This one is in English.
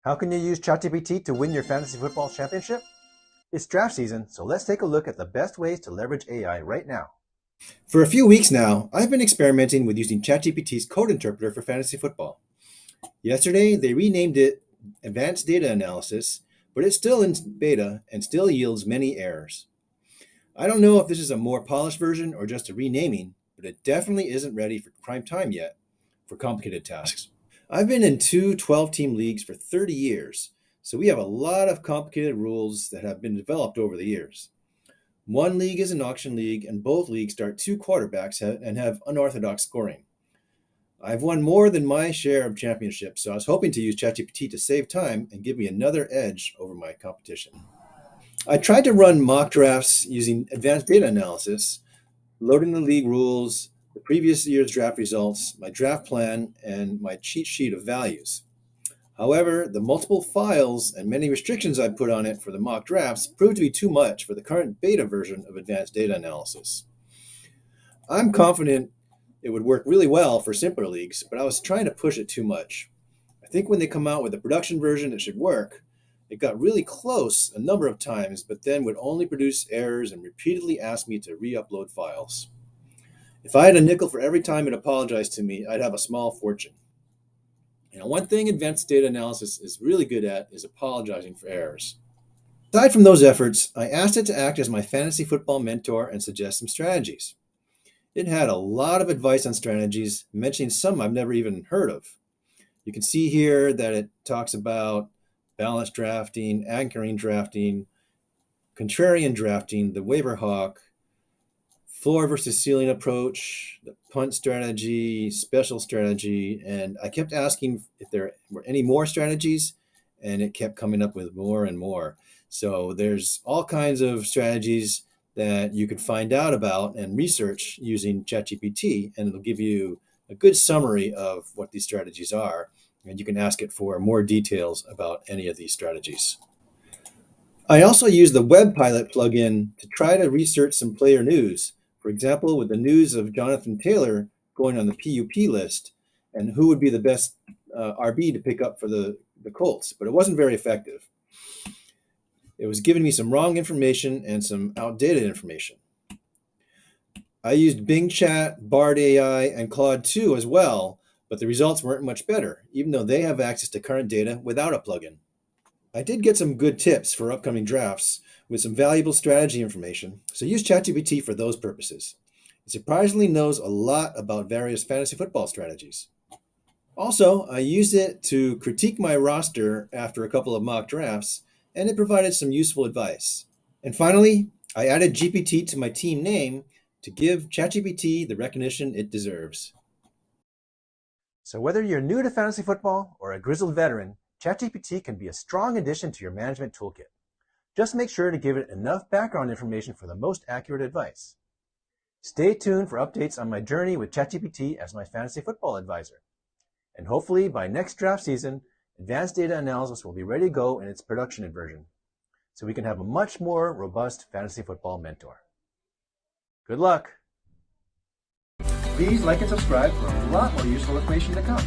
How can you use ChatGPT to win your fantasy football championship? It's draft season, so let's take a look at the best ways to leverage AI right now. For a few weeks now, I've been experimenting with using ChatGPT's code interpreter for fantasy football. Yesterday, they renamed it Advanced Data Analysis, but it's still in beta and still yields many errors. I don't know if this is a more polished version or just a renaming, but it definitely isn't ready for prime time yet for complicated tasks. I've been in two 12-team leagues for 30 years, so we have a lot of complicated rules that have been developed over the years. One league is an auction league, and both leagues start two quarterbacks and have unorthodox scoring. I've won more than my share of championships, so I was hoping to use ChatGPT to save time and give me another edge over my competition. I tried to run mock drafts using advanced data analysis, loading the league rules, the previous year's draft results, my draft plan, and my cheat sheet of values. However, the multiple files and many restrictions I put on it for the mock drafts proved to be too much for the current beta version of advanced data analysis. I'm confident it would work really well for simpler leagues, but I was trying to push it too much. I think when they come out with a production version, it should work. It got really close a number of times, but then would only produce errors and repeatedly ask me to re-upload files. If I had a nickel for every time it apologized to me, I'd have a small fortune. One thing advanced data analysis is really good at is apologizing for errors. Aside from those efforts, I asked it to act as my fantasy football mentor and suggest some strategies. It had a lot of advice on strategies, mentioning some I've never even heard of. You can see here that it talks about balanced drafting, anchoring drafting, contrarian drafting, the waiver hawk, floor versus ceiling approach, the punt strategy, special strategy, and I kept asking if there were any more strategies, and it kept coming up with more and more. So there's all kinds of strategies that you could find out about and research using ChatGPT, and it'll give you a good summary of what these strategies are, and you can ask it for more details about any of these strategies. I also use the Web Pilot plugin to try to research some player news. For example, with the news of Jonathan Taylor going on the PUP list and who would be the best RB to pick up for the Colts, but it wasn't very effective. It was giving me some wrong information and some outdated information. I used Bing Chat, Bard AI, and Claude 2 as well, but the results weren't much better, even though they have access to current data without a plugin. I did get some good tips for upcoming drafts with some valuable strategy information, so use ChatGPT for those purposes. It surprisingly knows a lot about various fantasy football strategies. Also, I used it to critique my roster after a couple of mock drafts, and it provided some useful advice. And finally, I added GPT to my team name to give ChatGPT the recognition it deserves. So whether you're new to fantasy football or a grizzled veteran, ChatGPT can be a strong addition to your management toolkit. Just make sure to give it enough background information for the most accurate advice. Stay tuned for updates on my journey with ChatGPT as my fantasy football advisor. And hopefully by next draft season, advanced data analysis will be ready to go in its production version, so we can have a much more robust fantasy football mentor. Good luck! Please like and subscribe for a lot more useful information to come.